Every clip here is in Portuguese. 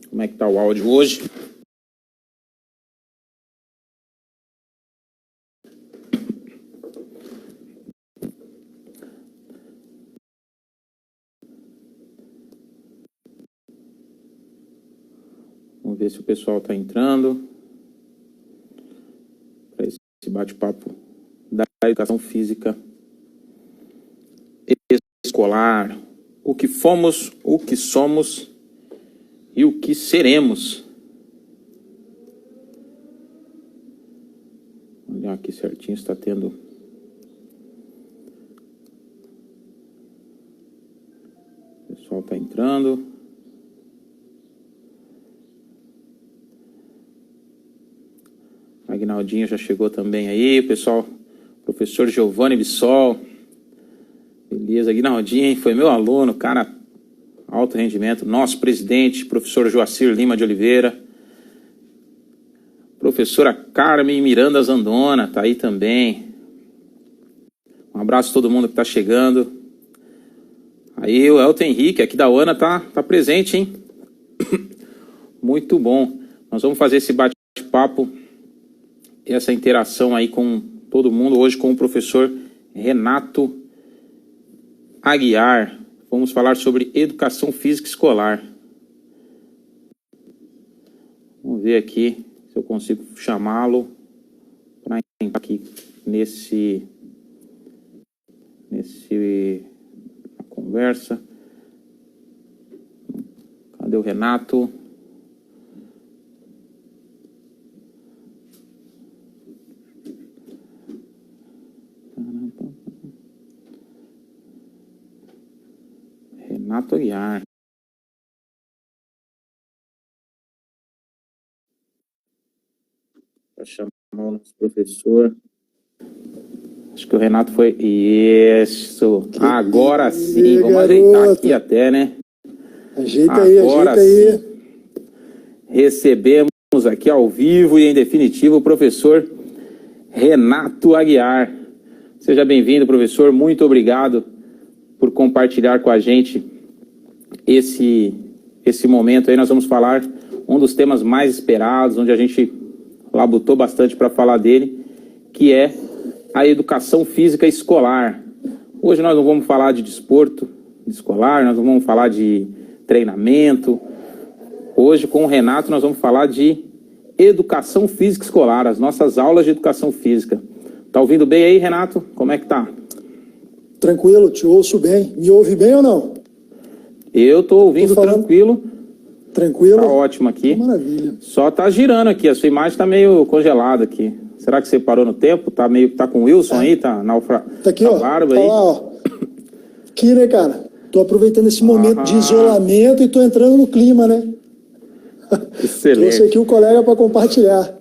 Como é que tá o áudio hoje? Vamos ver se o pessoal está entrando para esse bate-papo da educação física escolar. O que fomos, o que somos e o que seremos. Vou olhar aqui certinho, está tendo... O pessoal está entrando. Aguinaldinho já chegou também aí, pessoal. Professor Giovanni Bissol. Beleza, Aguinaldinho foi meu aluno, cara, alto rendimento. Nosso presidente, professor Joacir Lima de Oliveira. Professora Carmen Miranda Zandona, tá aí também. Um abraço a todo mundo que tá chegando. Aí o Elton Henrique, aqui da UANA, tá presente, hein? Muito bom. Nós vamos fazer esse bate-papo, essa interação aí com todo mundo, hoje com o professor Renato Aguiar. Vamos falar sobre educação física escolar. Vamos ver aqui se eu consigo chamá-lo para entrar aqui nesse conversa. Cadê o Renato? Renato Aguiar. Para chamar o nosso professor. Acho que o Renato foi... Isso. Agora sim. Vamos ajeitar aqui até, né? Ajeita aí. Recebemos aqui ao vivo e em definitivo o professor Renato Aguiar. Seja bem-vindo, professor. Muito obrigado por compartilhar com a gente esse momento aí. Nós vamos falar um dos temas mais esperados, onde a gente labutou bastante para falar dele, que é a educação física escolar. Hoje nós não vamos falar de desporto escolar, nós não vamos falar de treinamento. Hoje, com o Renato, nós vamos falar de educação física escolar, as nossas aulas de educação física. Tá ouvindo bem aí, Renato? Como é que tá? Tranquilo, te ouço bem. Me ouve bem ou não? Eu tô ouvindo tranquilo. Tranquilo? Tá ótimo aqui. Maravilha. Só tá girando aqui, a sua imagem tá meio congelada aqui. Será que você parou no tempo? Tá com o Wilson aí? Tá Tá aqui, ó. Barba aí. Olha lá, ó. Aqui, né, cara? Tô aproveitando esse momento de isolamento e tô entrando no clima, né? Excelente. Trouxe aqui o colega para compartilhar.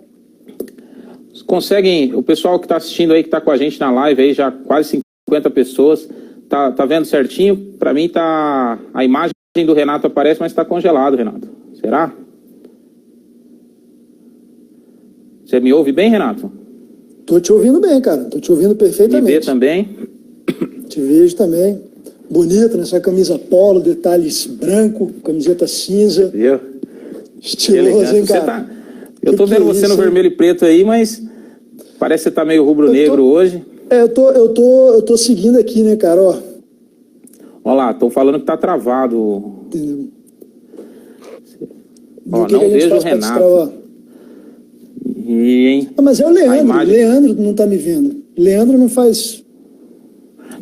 Conseguem, o pessoal que está assistindo aí, que está com a gente na live aí, já quase 50 pessoas, tá vendo certinho? Para mim tá, a imagem do Renato aparece, mas está congelado, Renato. Será? Você me ouve bem, Renato? Tô te ouvindo bem, cara. Tô te ouvindo perfeitamente. Me vê também? Te vejo também. Bonito, nessa camisa polo, detalhes branco, camiseta cinza. Viu? Estiloso, hein, cara? Eu tô vendo você no vermelho e preto aí, mas parece que você tá meio rubro-negro hoje. Eu tô seguindo aqui, né, cara, ó. Olha lá, estão falando que tá travado. Entendeu? Ó, não vejo o Renato. Mas é o Leandro. Imagem... Leandro não tá me vendo. Leandro não faz...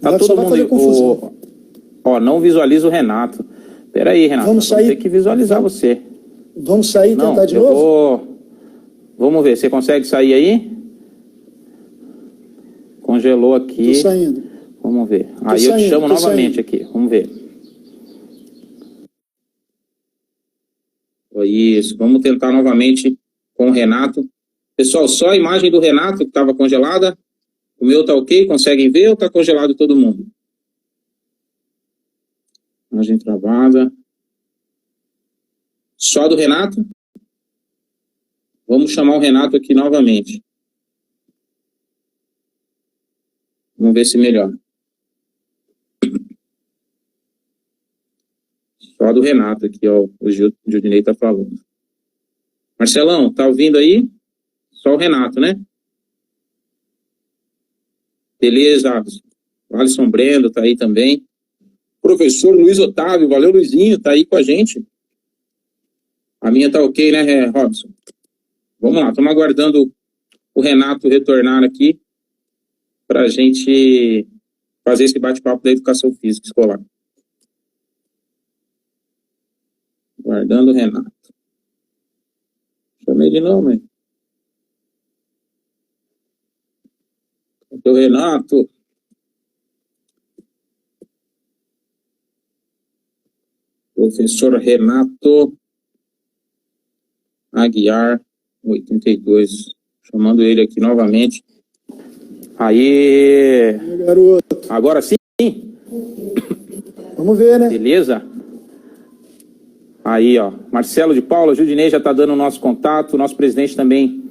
Tá todo mundo... Ó, não visualiza o Renato. Peraí, Renato. Vamos sair. Ter que visualizar você. Vamos sair e tentar de novo? Vamos ver, você consegue sair aí? Congelou aqui. Tô saindo. Vamos ver. Aí eu te chamo novamente aqui. Vamos ver. Isso. Vamos tentar novamente com o Renato. Pessoal, só a imagem do Renato que estava congelada. O meu tá ok? Conseguem ver ou tá congelado todo mundo? Imagem travada. Só do Renato? Vamos chamar o Renato aqui novamente. Vamos ver se melhora. Só do Renato aqui, ó, o Judinei tá falando. Marcelão, tá ouvindo aí? Só o Renato, né? Beleza, o Alisson Brendo tá aí também. Professor Luiz Otávio, valeu Luizinho, tá aí com a gente. A minha tá ok, né, Robson? Vamos lá, estamos aguardando o Renato retornar aqui para a gente fazer esse bate-papo da educação física escolar. Aguardando o Renato. Chamei de novo, hein? Cadê o Renato? Professor Renato Aguiar, 82. Chamando ele aqui novamente. Aí, garoto. Agora sim? Vamos ver, né? Beleza? Aí, ó. Marcelo de Paula, Judinei já tá dando o nosso contato. O nosso presidente também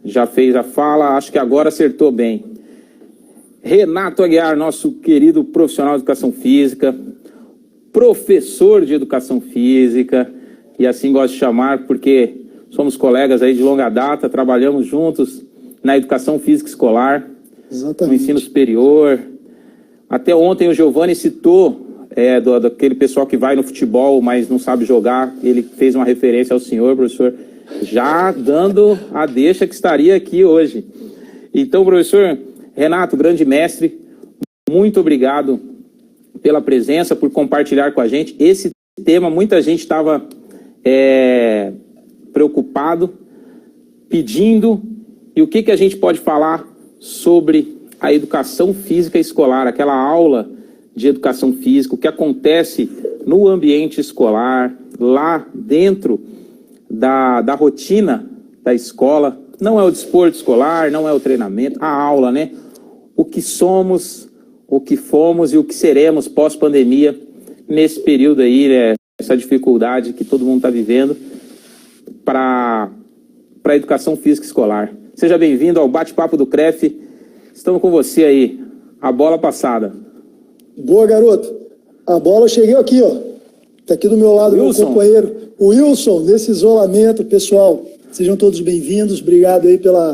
já fez a fala. Acho que agora acertou bem. Renato Aguiar, nosso querido profissional de educação física, professor de educação física, e assim gosto de chamar porque somos colegas aí de longa data, trabalhamos juntos na educação física escolar, Exatamente. no ensino superior. Até ontem o Giovanni citou daquele pessoal que vai no futebol, mas não sabe jogar. Ele fez uma referência ao senhor, professor, já dando a deixa que estaria aqui hoje. Então, professor Renato, grande mestre, muito obrigado pela presença, por compartilhar com a gente. Esse tema, muita gente estava preocupado, pedindo, e o que a gente pode falar sobre a educação física escolar, aquela aula de educação física, o que acontece no ambiente escolar, lá dentro da rotina da escola. Não é o desporto escolar, não é o treinamento, a aula, né? O que somos, o que fomos e o que seremos pós-pandemia nesse período aí, né? Essa dificuldade que todo mundo está vivendo para a educação física escolar. Seja bem-vindo ao bate-papo do CREF. Estamos com você aí. A bola passada. Boa, garoto. A bola chegou aqui, ó. Tá aqui do meu lado, Wilson. Meu companheiro. O Wilson, nesse isolamento, pessoal. Sejam todos bem-vindos. Obrigado aí pela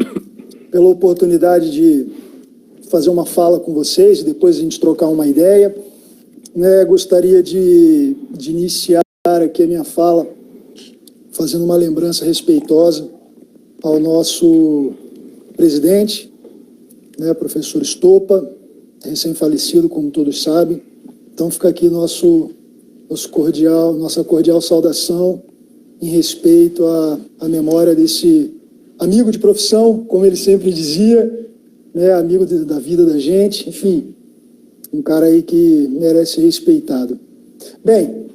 oportunidade de fazer uma fala com vocês e depois a gente trocar uma ideia. Gostaria de iniciar aqui a minha fala fazendo uma lembrança respeitosa ao nosso presidente, professor Estopa, recém-falecido, como todos sabem. Então fica aqui nossa cordial saudação em respeito à memória desse amigo de profissão, como ele sempre dizia, amigo da vida da gente, enfim, um cara aí que merece ser respeitado. Bem,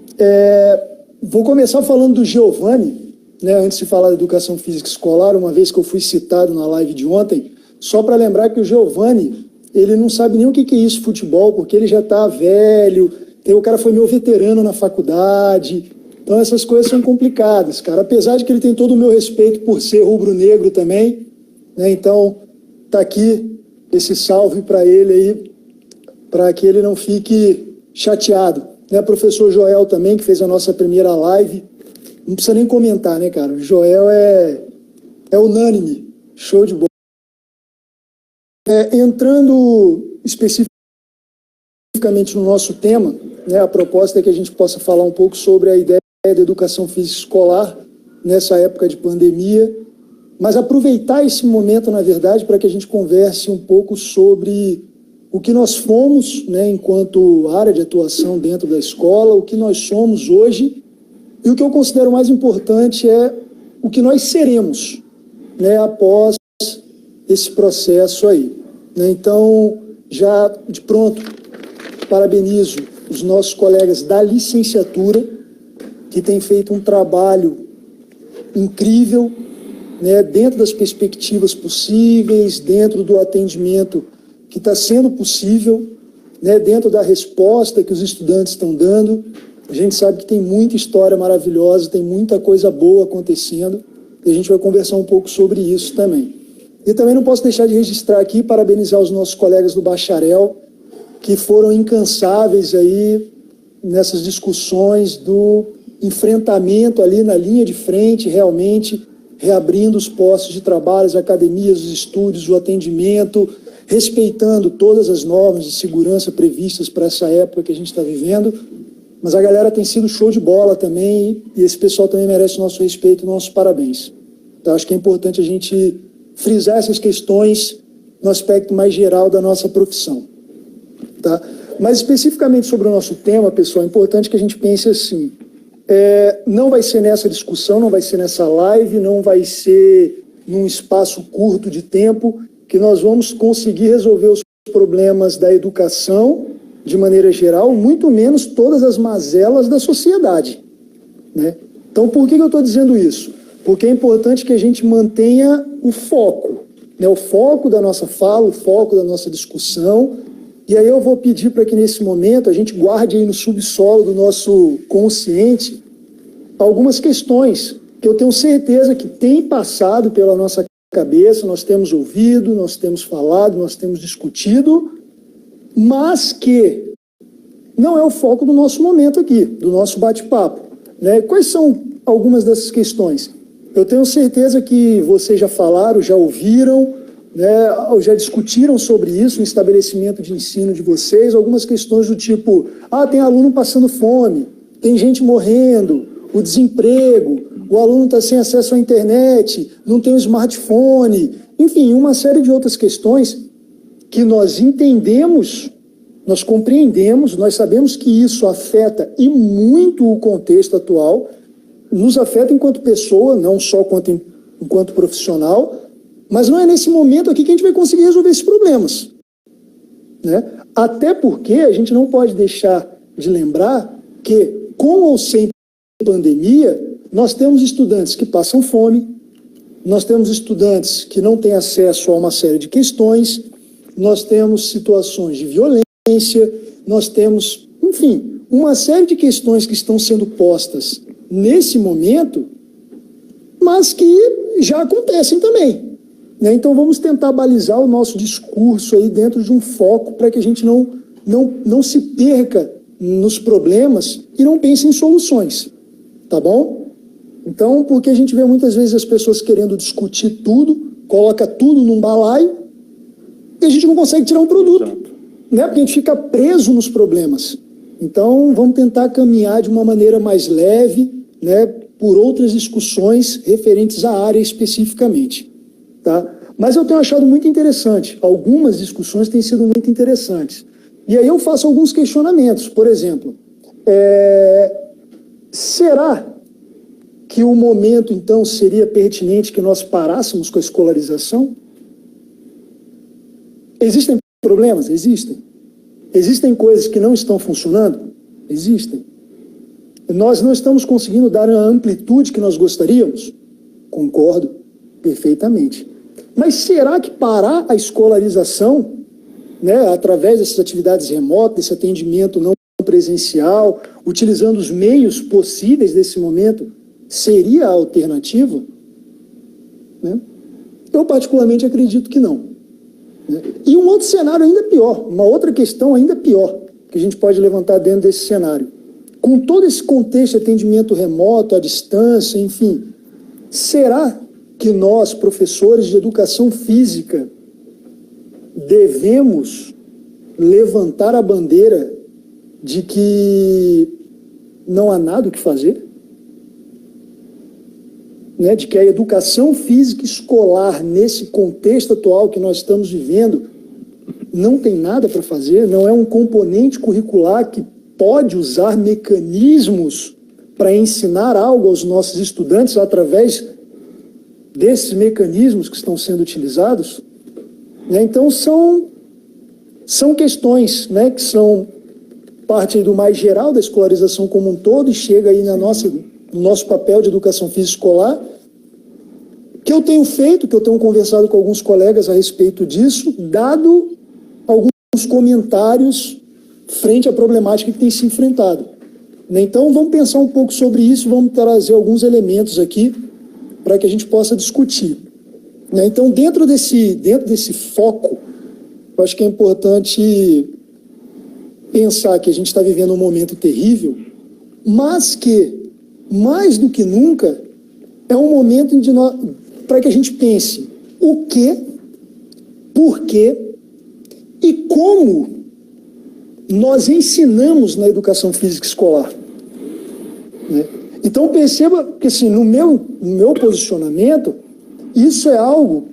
vou começar falando do Giovanni, antes de falar da educação física escolar, uma vez que eu fui citado na live de ontem, só para lembrar que o Giovanni, ele não sabe nem o que é isso, futebol, porque ele já está velho, o cara foi meu veterano na faculdade, então essas coisas são complicadas, cara, apesar de que ele tem todo o meu respeito por ser rubro-negro também, então tá aqui esse salve para ele aí, para que ele não fique chateado. Professor Joel também, que fez a nossa primeira live, não precisa nem comentar, cara, o Joel é unânime, show de bola. Entrando especificamente no nosso tema, a proposta é que a gente possa falar um pouco sobre a ideia da educação física escolar nessa época de pandemia, mas aproveitar esse momento, na verdade, para que a gente converse um pouco sobre o que nós fomos, enquanto área de atuação dentro da escola, o que nós somos hoje, e o que eu considero mais importante é o que nós seremos, após esse processo aí. Então, já de pronto, parabenizo os nossos colegas da licenciatura, que têm feito um trabalho incrível, dentro das perspectivas possíveis, dentro do atendimento que está sendo possível, dentro da resposta que os estudantes estão dando. A gente sabe que tem muita história maravilhosa, tem muita coisa boa acontecendo, e a gente vai conversar um pouco sobre isso também. E também não posso deixar de registrar aqui, parabenizar os nossos colegas do bacharel, que foram incansáveis aí nessas discussões do enfrentamento ali na linha de frente, realmente reabrindo os postos de trabalho, as academias, os estúdios, o atendimento, respeitando todas as normas de segurança previstas para essa época que a gente está vivendo. Mas a galera tem sido show de bola também, e esse pessoal também merece o nosso respeito e nossos parabéns. Então, acho que é importante a gente frisar essas questões no aspecto mais geral da nossa profissão. Tá? Mas especificamente sobre o nosso tema, pessoal, é importante que a gente pense assim, não vai ser nessa discussão, não vai ser nessa live, não vai ser num espaço curto de tempo que nós vamos conseguir resolver os problemas da educação de maneira geral, muito menos todas as mazelas da sociedade, né? Então, por que eu estou dizendo isso? Porque é importante que a gente mantenha o foco, né? O foco da nossa fala, o foco da nossa discussão. E aí eu vou pedir para que nesse momento a gente guarde aí no subsolo do nosso consciente algumas questões que eu tenho certeza que tem passado pela nossa cabeça, nós temos ouvido, nós temos falado, nós temos discutido, mas que não é o foco do nosso momento aqui, do nosso bate-papo, né? Quais são algumas dessas questões? Eu tenho certeza que vocês já falaram, já ouviram, né, já discutiram sobre isso no estabelecimento de ensino de vocês, algumas questões do tipo, tem aluno passando fome, tem gente morrendo, o desemprego, o aluno está sem acesso à internet, não tem um smartphone, enfim, uma série de outras questões que nós entendemos, nós compreendemos, nós sabemos que isso afeta e muito o contexto atual, nos afeta enquanto pessoa, não só enquanto profissional, mas não é nesse momento aqui que a gente vai conseguir resolver esses problemas, né? Até porque a gente não pode deixar de lembrar que, com ou sem pandemia, nós temos estudantes que passam fome, nós temos estudantes que não têm acesso a uma série de questões, nós temos situações de violência, nós temos, enfim, uma série de questões que estão sendo postas nesse momento, mas que já acontecem também, né? Então vamos tentar balizar o nosso discurso aí dentro de um foco para que a gente não se perca nos problemas e não pense em soluções, tá bom? Então, porque a gente vê muitas vezes as pessoas querendo discutir tudo, coloca tudo num balaio e a gente não consegue tirar um produto, né? Porque a gente fica preso nos problemas. Então, vamos tentar caminhar de uma maneira mais leve, né, por outras discussões referentes à área especificamente, tá? Mas eu tenho achado muito interessante, algumas discussões têm sido muito interessantes. E aí eu faço alguns questionamentos, por exemplo, será que o momento, então, seria pertinente que nós parássemos com a escolarização? Existem problemas? Existem. Existem coisas que não estão funcionando? Existem. Nós não estamos conseguindo dar a amplitude que nós gostaríamos? Concordo perfeitamente. Mas será que parar a escolarização, né, através dessas atividades remotas, desse atendimento não presencial, utilizando os meios possíveis desse momento, seria a alternativa? Né? Eu particularmente acredito que não. Né? E um outro cenário ainda pior, uma outra questão ainda pior, que a gente pode levantar dentro desse cenário. Com todo esse contexto de atendimento remoto, à distância, enfim, será que nós, professores de educação física, devemos levantar a bandeira de que não há nada o que fazer? Né? De que a educação física escolar, nesse contexto atual que nós estamos vivendo, não tem nada para fazer, não é um componente curricular que pode usar mecanismos para ensinar algo aos nossos estudantes através desses mecanismos que estão sendo utilizados, né? Então são questões, né, que são parte aí do mais geral da escolarização como um todo e chega aí no nosso papel de educação física escolar, que eu tenho feito, que eu tenho conversado com alguns colegas a respeito disso, dado alguns comentários frente à problemática que tem se enfrentado. Então, vamos pensar um pouco sobre isso, vamos trazer alguns elementos aqui para que a gente possa discutir. Então, dentro desse foco, eu acho que é importante pensar que a gente está vivendo um momento terrível, mas que, mais do que nunca, é um momento para que a gente pense o que, por quê e como nós ensinamos na educação física escolar. Né? Então perceba que assim, no meu posicionamento, isso é algo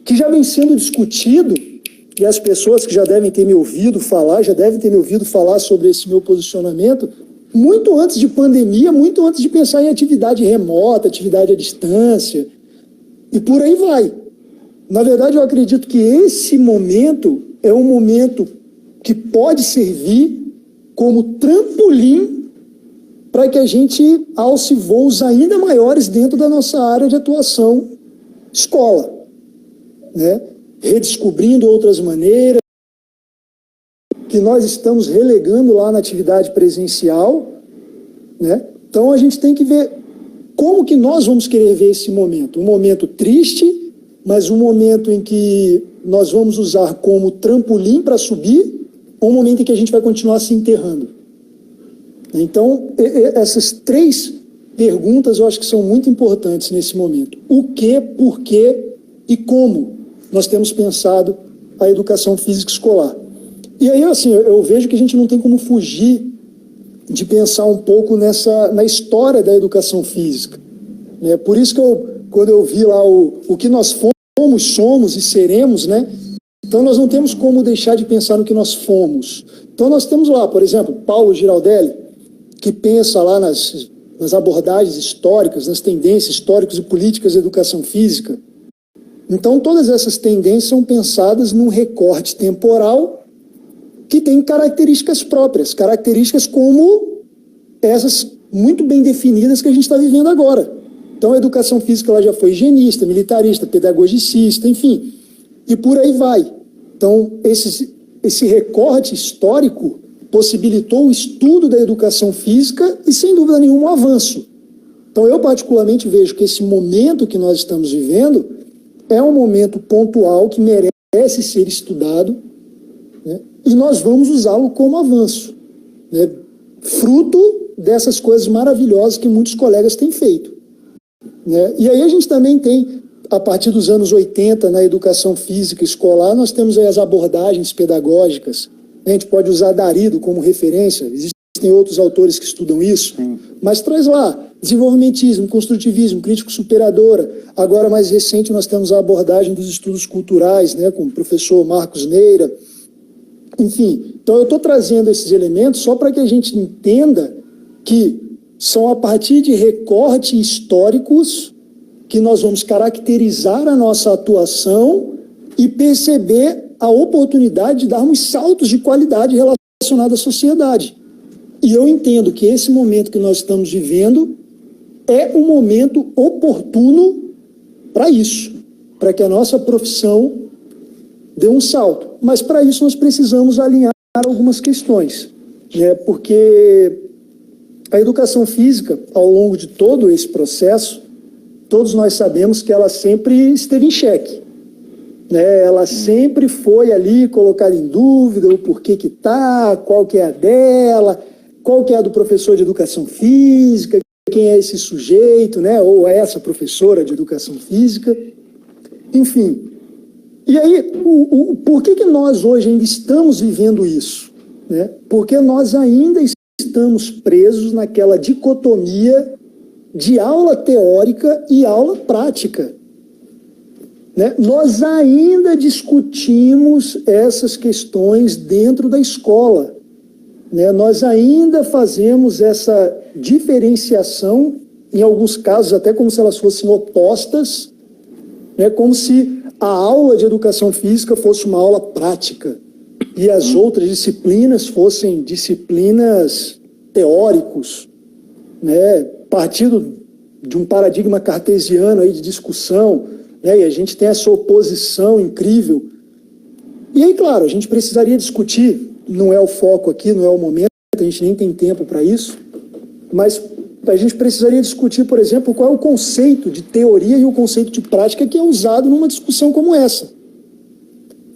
que já vem sendo discutido, e as pessoas que já devem ter me ouvido falar, sobre esse meu posicionamento, muito antes de pandemia, muito antes de pensar em atividade remota, atividade à distância, e por aí vai. Na verdade, eu acredito que esse momento é um momento que pode servir como trampolim para que a gente alce voos ainda maiores dentro da nossa área de atuação, escola, né? Redescobrindo outras maneiras, que nós estamos relegando lá na atividade presencial, né? Então a gente tem que ver como que nós vamos querer ver esse momento. Um momento triste, mas um momento em que nós vamos usar como trampolim para subir, ou um momento em que a gente vai continuar se enterrando. Então, essas 3 perguntas eu acho que são muito importantes nesse momento. O que, por quê e como nós temos pensado a educação física escolar. E aí, assim, eu vejo que a gente não tem como fugir de pensar um pouco na história da educação física. Né? Por isso que quando eu vi lá o que nós fomos, somos e seremos, né? Então nós não temos como deixar de pensar no que nós fomos. Então nós temos lá, por exemplo, Paulo Giraldelli, que pensa lá nas abordagens históricas, nas tendências históricas e políticas da educação física. Então todas essas tendências são pensadas num recorte temporal que tem características próprias, características como essas muito bem definidas que a gente está vivendo agora. Então a educação física ela já foi higienista, militarista, pedagogicista, enfim, e por aí vai. Então esse recorte histórico possibilitou o estudo da educação física e, sem dúvida nenhuma, um avanço. Então eu particularmente vejo que esse momento que nós estamos vivendo é um momento pontual que merece ser estudado, né? E nós vamos usá-lo como avanço, né? Fruto dessas coisas maravilhosas que muitos colegas têm feito, né? E aí a gente também tem, a partir dos anos 80, na educação física escolar, nós temos aí as abordagens pedagógicas. A gente pode usar Darido como referência, existem outros autores que estudam isso, mas traz lá desenvolvimentismo, construtivismo, crítico superadora. Agora, mais recente, nós temos a abordagem dos estudos culturais, né, com o professor Marcos Neira. Enfim, então eu estou trazendo esses elementos só para que a gente entenda que são a partir de recortes históricos que nós vamos caracterizar a nossa atuação e perceber a oportunidade de darmos saltos de qualidade relacionados à sociedade. E eu entendo que esse momento que nós estamos vivendo é um momento oportuno para isso, para que a nossa profissão dê um salto. Mas para isso nós precisamos alinhar algumas questões, né? Porque a educação física, ao longo de todo esse processo, todos nós sabemos que ela sempre esteve em xeque. Né? Ela sempre foi ali colocada em dúvida o porquê que está, qual que é a dela, qual que é a do professor de educação física, quem é esse sujeito, né? Ou essa professora de educação física, enfim. E aí, por que nós hoje ainda estamos vivendo isso? Né? Porque nós ainda estamos presos naquela dicotomia de aula teórica e aula prática. Né? Nós ainda discutimos essas questões dentro da escola. Né? Nós ainda fazemos essa diferenciação, em alguns casos até como se elas fossem opostas, né? Como se a aula de educação física fosse uma aula prática e as outras disciplinas fossem disciplinas teóricos, né? Partindo de um paradigma cartesiano aí de discussão, né? E a gente tem essa oposição incrível. E aí, claro, a gente precisaria discutir, não é o foco aqui, não é o momento, a gente nem tem tempo para isso, mas a gente precisaria discutir, por exemplo, qual é o conceito de teoria e o conceito de prática que é usado numa discussão como essa.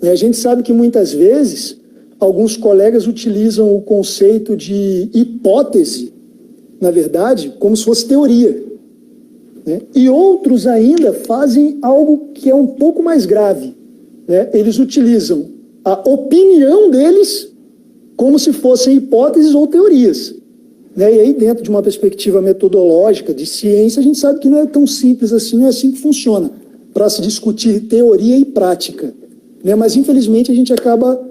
A gente sabe que muitas vezes alguns colegas utilizam o conceito de hipótese, na verdade, como se fosse teoria, né? E outros ainda fazem algo que é um pouco mais grave, né? Eles utilizam a opinião deles como se fossem hipóteses ou teorias, né? E aí, dentro de uma perspectiva metodológica de ciência, a gente sabe que não é tão simples assim, não é assim que funciona para se discutir teoria e prática, né? Mas, infelizmente, a gente acaba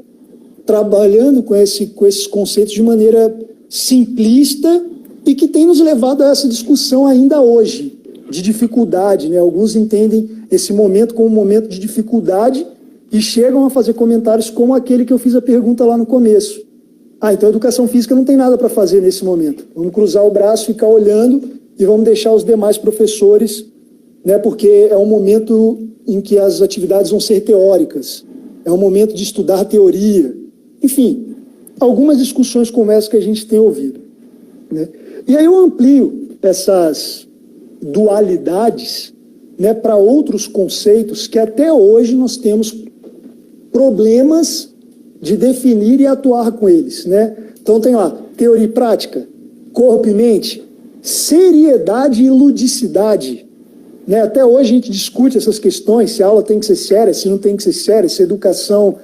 trabalhando com esses conceitos de maneira simplista e que tem nos levado a essa discussão ainda hoje, de dificuldade, né? Alguns entendem esse momento como um momento de dificuldade e chegam a fazer comentários como aquele que eu fiz a pergunta lá no começo. Então a educação física não tem nada para fazer nesse momento. Vamos cruzar o braço, ficar olhando e vamos deixar os demais professores, né? Porque é um momento em que as atividades vão ser teóricas, é um momento de estudar teoria. Enfim, algumas discussões como essa que a gente tem ouvido, né? E aí eu amplio essas dualidades, né, para outros conceitos que até hoje nós temos problemas de definir e atuar com eles, né? Então tem lá, teoria e prática, corpo e mente, seriedade e ludicidade, né? Até hoje a gente discute essas questões, se a aula tem que ser séria, se não tem que ser séria, se a educação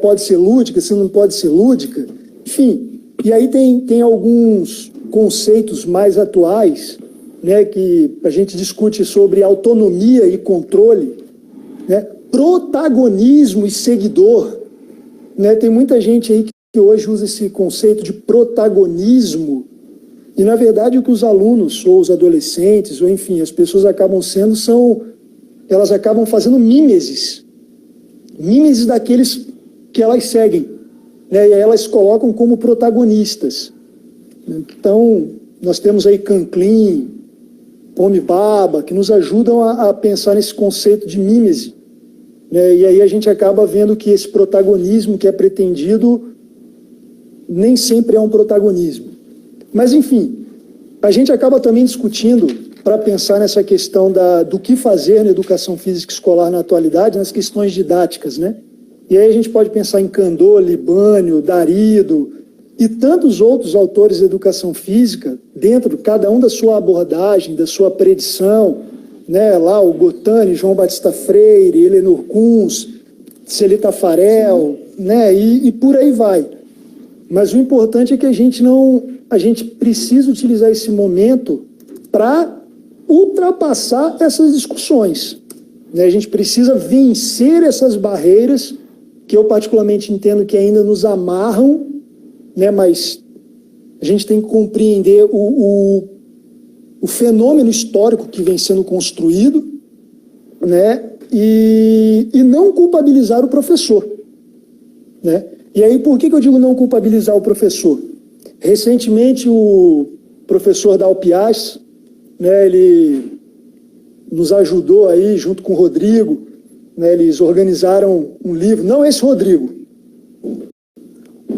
pode ser lúdica, se não pode ser lúdica, enfim. E aí tem alguns conceitos mais atuais, né, que a gente discute sobre autonomia e controle, né, protagonismo e seguidor, né? Tem muita gente aí que hoje usa esse conceito de protagonismo e, na verdade, o que os alunos ou os adolescentes, ou enfim, as pessoas acabam sendo elas acabam fazendo mímeses daqueles que elas seguem, né? E aí elas colocam como protagonistas. Então, nós temos aí Canclin, Pome Baba, que nos ajudam a pensar nesse conceito de mímese, né? E aí a gente acaba vendo que esse protagonismo que é pretendido nem sempre é um protagonismo. Mas, enfim, a gente acaba também discutindo, para pensar nessa questão do que fazer na educação física escolar na atualidade, nas questões didáticas, né? E aí a gente pode pensar em Candor, Libânio, Darido e tantos outros autores de educação física, dentro, cada um da sua abordagem, da sua predição, né? Lá o Gotani, João Batista Freire, Helenor Kunz, Celi Tafarel, né? E por aí vai. Mas o importante é que a gente precisa utilizar esse momento para ultrapassar essas discussões, né? A gente precisa vencer essas barreiras que eu particularmente entendo que ainda nos amarram, né? Mas a gente tem que compreender o fenômeno histórico que vem sendo construído, né? E não culpabilizar o professor, né? E aí, por que eu digo não culpabilizar o professor? Recentemente, o professor Dalpiaz, né, ele nos ajudou aí, junto com o Rodrigo, né, eles organizaram um livro, não esse Rodrigo,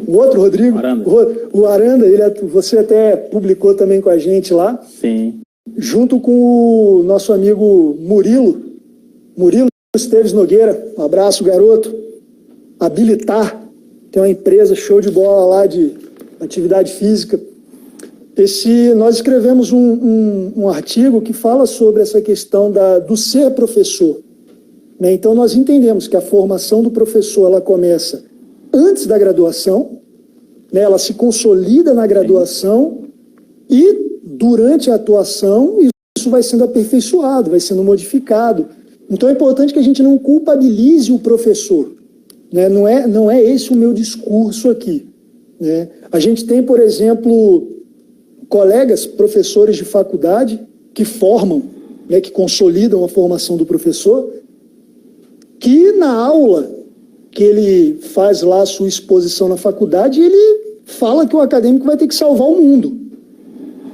o outro Rodrigo, Aranda. O Aranda, você até publicou também com a gente lá. Sim. Junto com o nosso amigo Murilo Esteves Nogueira, um abraço, garoto. Habilitar, tem uma empresa show de bola lá de atividade física. Nós escrevemos um artigo que fala sobre essa questão do ser professor, né? Então nós entendemos que a formação do professor ela começa antes da graduação, né? Ela se consolida na graduação e durante a atuação isso vai sendo aperfeiçoado, vai sendo modificado. Então é importante que a gente não culpabilize o professor, né? Não é esse o meu discurso aqui, né? A gente tem, por exemplo, colegas professores de faculdade que formam, né, que consolidam a formação do professor, que na aula que ele faz lá a sua exposição na faculdade, ele fala que o acadêmico vai ter que salvar o mundo.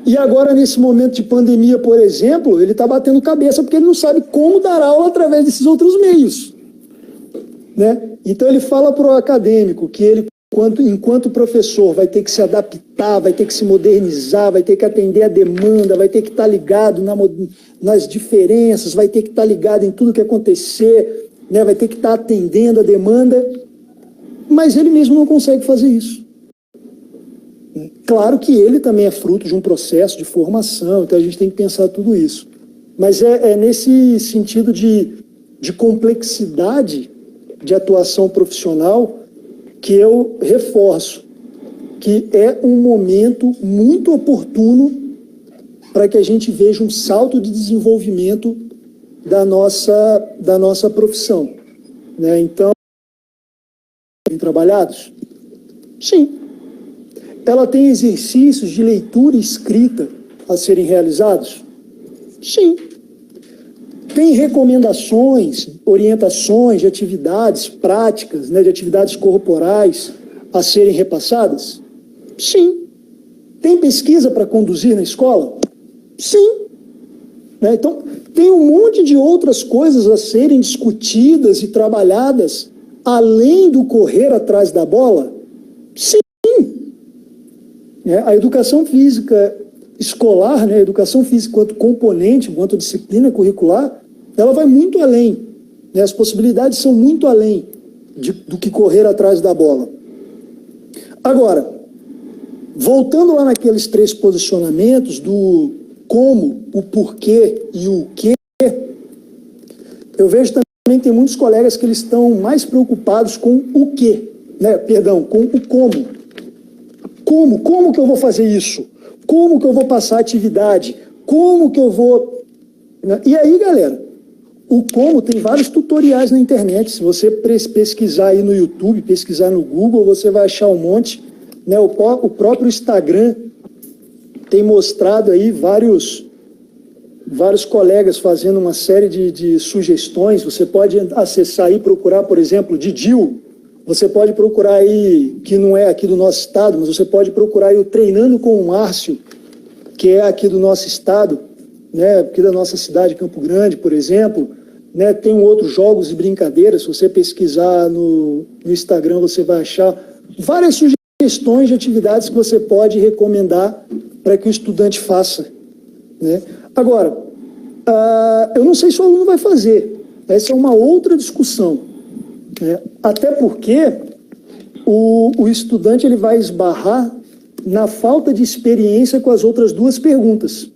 E agora, nesse momento de pandemia, por exemplo, ele está batendo cabeça porque ele não sabe como dar aula através desses outros meios, né? Então ele fala para o acadêmico que ele, enquanto professor, vai ter que se adaptar, vai ter que se modernizar, vai ter que atender a demanda, vai ter que estar ligado nas diferenças, vai ter que estar ligado em tudo que acontecer, né? Vai ter que estar atendendo a demanda. mas ele mesmo não consegue fazer isso. Claro que ele também é fruto de um processo de formação, então a gente tem que pensar tudo isso. Mas é nesse sentido de complexidade de atuação profissional que eu reforço que é um momento muito oportuno para que a gente veja um salto de desenvolvimento da nossa profissão, né? Então, bem trabalhados? Sim. Ela tem exercícios de leitura e escrita a serem realizados? Sim. Tem recomendações, orientações de atividades práticas, né, de atividades corporais a serem repassadas? Sim. Tem pesquisa para conduzir na escola? Sim. Né? Então, tem um monte de outras coisas a serem discutidas e trabalhadas além do correr atrás da bola? Sim. A educação física escolar, né, a educação física quanto componente, quanto disciplina curricular, ela vai muito além, né, as possibilidades são muito além do que correr atrás da bola. Agora, voltando lá naqueles 3 posicionamentos do como, o porquê e o quê, eu vejo também tem muitos colegas que eles estão mais preocupados com o quê, né, perdão, com o como. Como que eu vou fazer isso? Como que eu vou passar a atividade? Como que eu vou... E aí, galera, o como tem vários tutoriais na internet. Se você pesquisar aí no YouTube, pesquisar no Google, você vai achar um monte. Né? O próprio Instagram tem mostrado aí vários colegas fazendo uma série de sugestões. Você pode acessar e procurar, por exemplo, Didil. Você pode procurar aí, que não é aqui do nosso estado, mas você pode procurar aí o Treinando com o Márcio, que é aqui do nosso estado, né, aqui da nossa cidade, Campo Grande, por exemplo. Né, tem outros jogos e brincadeiras, se você pesquisar no Instagram, você vai achar várias sugestões de atividades que você pode recomendar para que o estudante faça. Né? Agora, eu não sei se o aluno vai fazer, essa é uma outra discussão. Até porque o estudante ele vai esbarrar na falta de experiência com as outras 2 perguntas.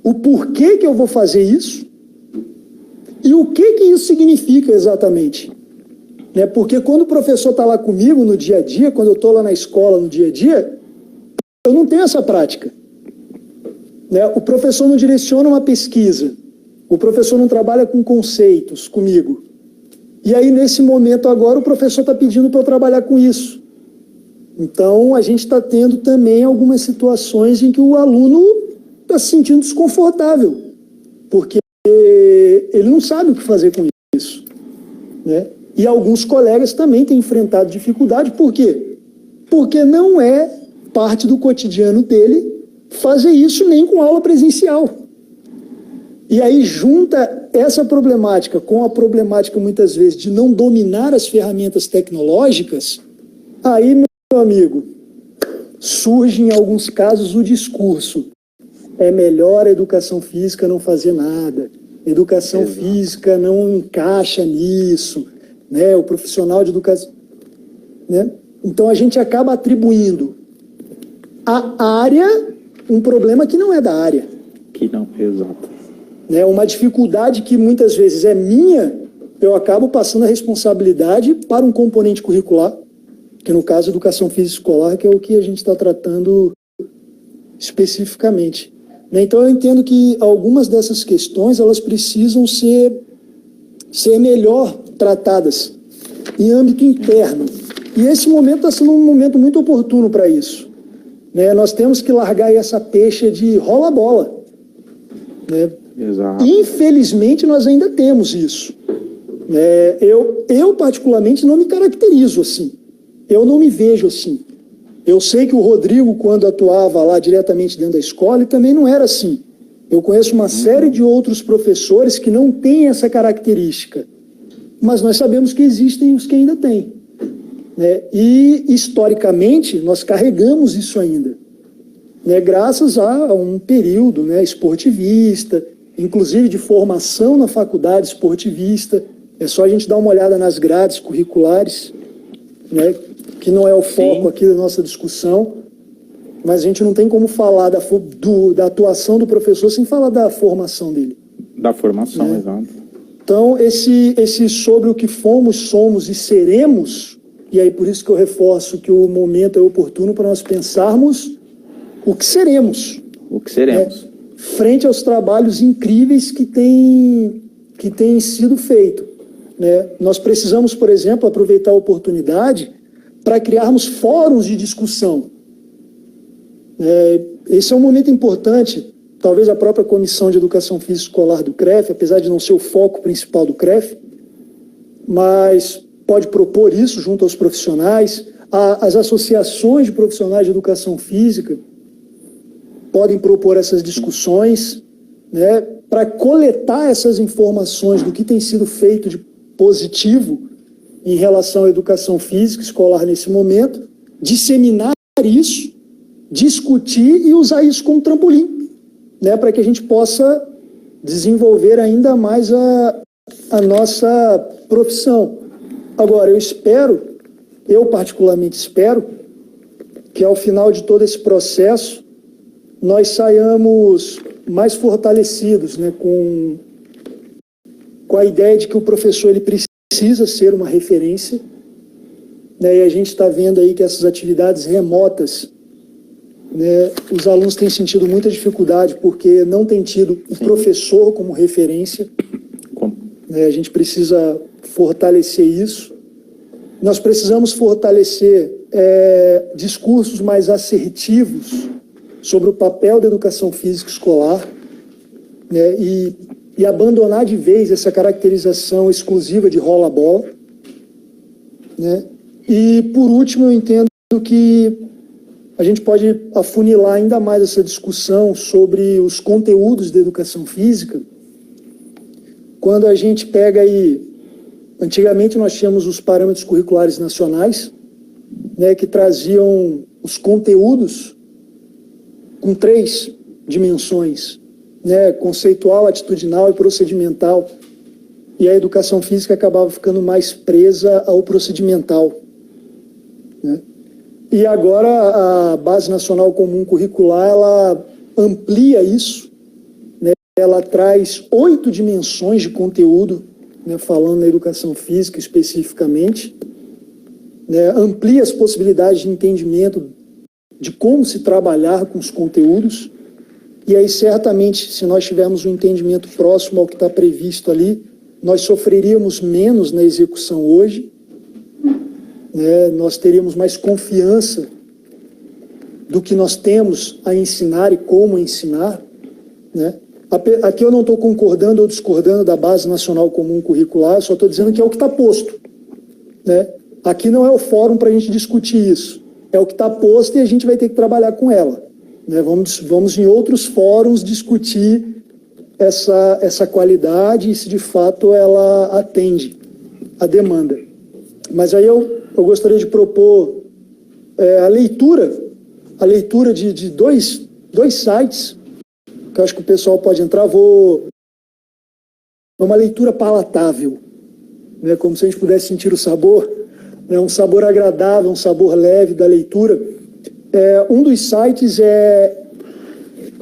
O porquê que eu vou fazer isso e o que isso significa exatamente. Porque quando o professor está lá comigo no dia a dia, quando eu estou lá na escola no dia a dia, eu não tenho essa prática. O professor não direciona uma pesquisa, o professor não trabalha com conceitos comigo. E aí, nesse momento agora, o professor está pedindo para eu trabalhar com isso. Então, a gente está tendo também algumas situações em que o aluno está se sentindo desconfortável, porque ele não sabe o que fazer com isso. Né? E alguns colegas também têm enfrentado dificuldade. Por quê? Porque não é parte do cotidiano dele fazer isso nem com aula presencial. E aí junta essa problemática com a problemática, muitas vezes, de não dominar as ferramentas tecnológicas, aí, meu amigo, surge em alguns casos o discurso: é melhor a educação física não fazer nada, educação física não encaixa nisso, né? O profissional de educação... Né? Então a gente acaba atribuindo à área um problema que não é da área. Que não, exato. Uma dificuldade que muitas vezes é minha, eu acabo passando a responsabilidade para um componente curricular, que no caso educação física escolar, que é o que a gente está tratando especificamente. Então eu entendo que algumas dessas questões elas precisam ser melhor tratadas em âmbito interno. E esse momento está sendo um momento muito oportuno para isso. Nós temos que largar aí essa peixe de rola-bola. Exato. Infelizmente, nós ainda temos isso. Eu, particularmente, não me caracterizo assim. Eu não me vejo assim. Eu sei que o Rodrigo, quando atuava lá diretamente dentro da escola, ele também não era assim. Eu conheço uma série de outros professores que não têm essa característica. Mas nós sabemos que existem os que ainda têm. E, historicamente, nós carregamos isso ainda. Graças a um período esportivista, inclusive de formação na faculdade esportivista. É só a gente dar uma olhada nas grades curriculares. né, que não é o foco Sim. aqui da nossa discussão, mas a gente não tem como falar da atuação do professor sem falar da formação dele. Da formação, exato. Então, esse sobre o que fomos, somos e seremos, e aí por isso que eu reforço que o momento é oportuno para nós pensarmos o que seremos. O que seremos. Frente aos trabalhos incríveis que têm sido feitos. Né? Nós precisamos, por exemplo, aproveitar a oportunidade para criarmos fóruns de discussão. Esse é um momento importante. Talvez a própria Comissão de Educação Física Escolar do CREF, apesar de não ser o foco principal do CREF, mas pode propor isso junto aos profissionais. As associações de profissionais de educação física podem propor essas discussões, né, para coletar essas informações do que tem sido feito de positivo em relação à educação física escolar nesse momento, disseminar isso, discutir e usar isso como trampolim, né, para que a gente possa desenvolver ainda mais a nossa profissão. Agora, eu particularmente espero, que ao final de todo esse processo, nós saiamos mais fortalecidos, né, com a ideia de que o professor ele precisa ser uma referência, né, e a gente está vendo aí que essas atividades remotas, né, os alunos têm sentido muita dificuldade porque não têm tido o professor como referência. A gente precisa fortalecer isso. Nós precisamos fortalecer discursos mais assertivos sobre o papel da educação física escolar, né, e abandonar de vez essa caracterização exclusiva de rola-bola. Né? E, por último, eu entendo que a gente pode afunilar ainda mais essa discussão sobre os conteúdos da educação física, quando a gente pega aí, antigamente nós tínhamos os parâmetros curriculares nacionais, né, que traziam os conteúdos com 3 dimensões, né, conceitual, atitudinal e procedimental, e a educação física acabava ficando mais presa ao procedimental, né? E agora a Base Nacional Comum Curricular, ela amplia isso, né? Ela traz 8 dimensões de conteúdo, né? Falando na educação física especificamente, né? Amplia as possibilidades de entendimento de como se trabalhar com os conteúdos, e aí certamente, se nós tivermos um entendimento próximo ao que está previsto ali, nós sofreríamos menos na execução hoje, né? Nós teríamos mais confiança do que nós temos a ensinar e como ensinar, né? Aqui eu não estou concordando ou discordando da Base Nacional Comum Curricular, só estou dizendo que é o que está posto, né? Aqui não é o fórum para a gente discutir isso, é o que está posto e a gente vai ter que trabalhar com ela, né? Vamos em outros fóruns discutir essa qualidade e se de fato ela atende a demanda. Mas aí eu gostaria de propor a leitura de dois sites, que eu acho que o pessoal pode entrar. É uma leitura palatável, né, como se a gente pudesse sentir o sabor, né, um sabor agradável, um sabor leve da leitura. Um dos sites é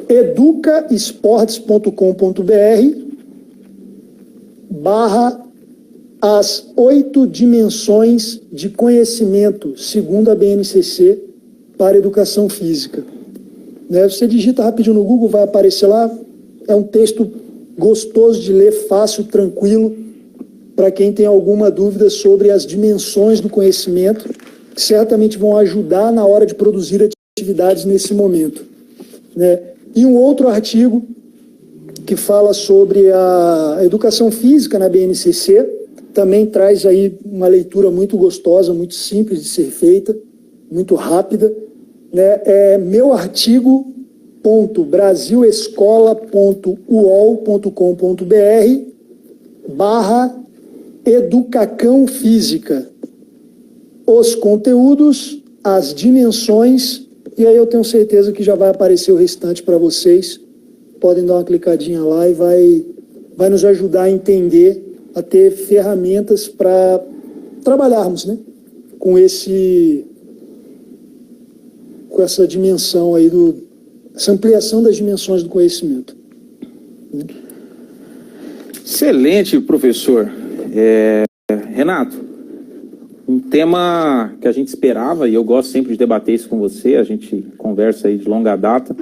educaesportes.com.br/as 8 dimensões de conhecimento, segundo a BNCC, para educação física. Né? Você digita rapidinho no Google, vai aparecer lá. É um texto gostoso de ler, fácil, tranquilo, para quem tem alguma dúvida sobre as dimensões do conhecimento, que certamente vão ajudar na hora de produzir atividades nesse momento. Né? E um outro artigo que fala sobre a educação física na BNCC, também traz aí uma leitura muito gostosa, muito simples de ser feita, muito rápida, né? É meuartigo.brasilescola.uol.com.br/educacão física. Os conteúdos, as dimensões, e aí eu tenho certeza que já vai aparecer o restante para vocês. Podem dar uma clicadinha lá e vai nos ajudar a entender, a ter ferramentas para trabalharmos, né, com essa dimensão aí, essa ampliação das dimensões do conhecimento. Excelente, professor. Renato, um tema que a gente esperava, e eu gosto sempre de debater isso com você, a gente conversa aí de longa data,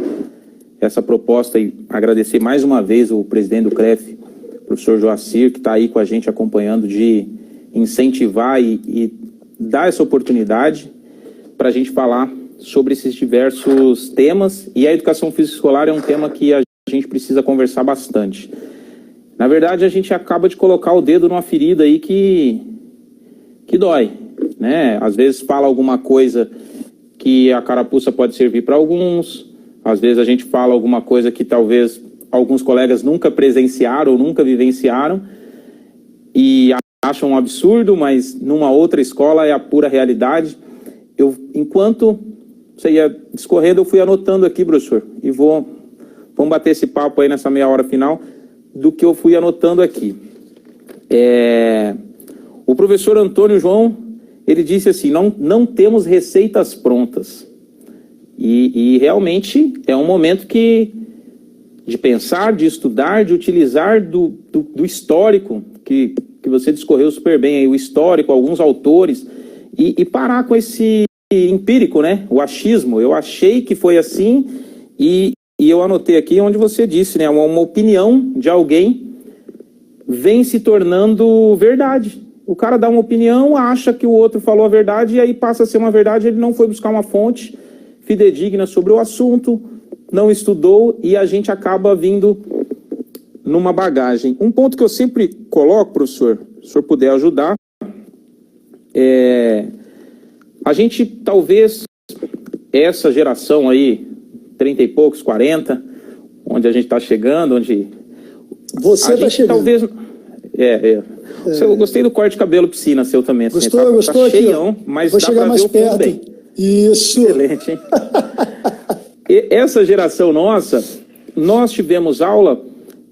essa proposta, e agradecer mais uma vez o presidente do CREF, professor Joacir, que está aí com a gente acompanhando, de incentivar e dar essa oportunidade para a gente falar sobre esses diversos temas, e a educação física escolar é um tema que a gente precisa conversar bastante. Na verdade, a gente acaba de colocar o dedo numa ferida aí que dói, né? Às vezes fala alguma coisa que a carapuça pode servir para alguns, às vezes a gente fala alguma coisa que talvez alguns colegas nunca presenciaram ou nunca vivenciaram e acham um absurdo, mas numa outra escola é a pura realidade. Enquanto você ia discorrendo, eu fui anotando aqui, professor, e vamos bater esse papo aí nessa meia hora final do que eu fui anotando aqui. O professor Antônio João, ele disse assim, não temos receitas prontas. E realmente é um momento de pensar, de estudar, de utilizar do histórico, que você discorreu super bem aí, o histórico, alguns autores, e parar com esse empírico, né? O achismo. Eu achei que foi assim e eu anotei aqui onde você disse, né? Uma opinião de alguém vem se tornando verdade. O cara dá uma opinião, acha que o outro falou a verdade e aí passa a ser uma verdade, ele não foi buscar uma fonte fidedigna sobre o assunto, não estudou e a gente acaba vindo numa bagagem. Um ponto que eu sempre coloco, professor, se o senhor puder ajudar, a gente talvez, essa geração aí, 30 e poucos, 40, onde a gente está chegando, onde... Você está chegando. Talvez... Eu gostei do corte de cabelo piscina seu também. Assim, gostou tá cheião, aqui, mas vou dá chegar pra mais ver o fundo perto. bem. Isso. Excelente, hein? E essa geração nossa, nós tivemos aula,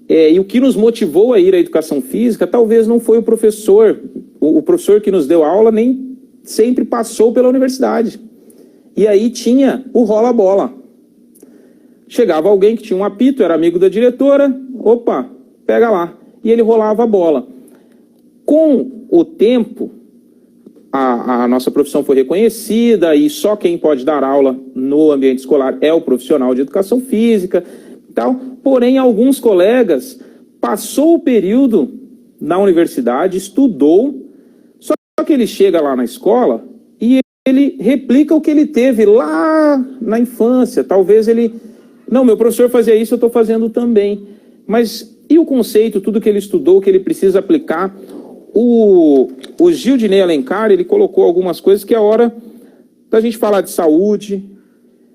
e o que nos motivou a ir à educação física, talvez não foi o professor. O professor que nos deu aula nem sempre passou pela universidade. E aí tinha o rola-bola. Chegava alguém que tinha um apito, era amigo da diretora, opa, pega lá. E ele rolava a bola. Com o tempo, a nossa profissão foi reconhecida e só quem pode dar aula no ambiente escolar é o profissional de educação física e tal. Porém, alguns colegas passou o período na universidade, estudou, só que ele chega lá na escola e ele replica o que ele teve lá na infância. Talvez ele... Não, meu professor fazia isso, eu estou fazendo também. Mas e o conceito, tudo que ele estudou, que ele precisa aplicar? O Gildinei Alencar, ele colocou algumas coisas que é hora da gente falar de saúde,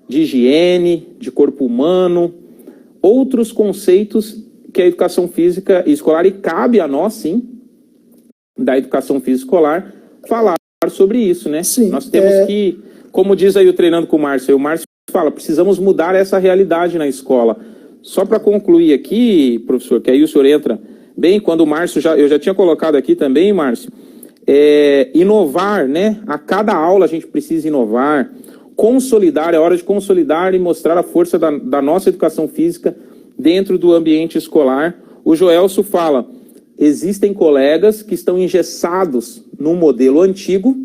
de higiene, de corpo humano, outros conceitos que a educação física e escolar, e cabe a nós, sim, da educação física escolar, falar sobre isso, né? Sim, nós temos que, como diz aí o Treinando com o Márcio fala, precisamos mudar essa realidade na escola. Só para concluir aqui, professor, que aí o senhor entra bem, quando o Márcio, eu já tinha colocado aqui também, Márcio, inovar, né? A cada aula a gente precisa inovar, consolidar, é hora de consolidar e mostrar a força da nossa educação física dentro do ambiente escolar. O Joelso fala, existem colegas que estão engessados num modelo antigo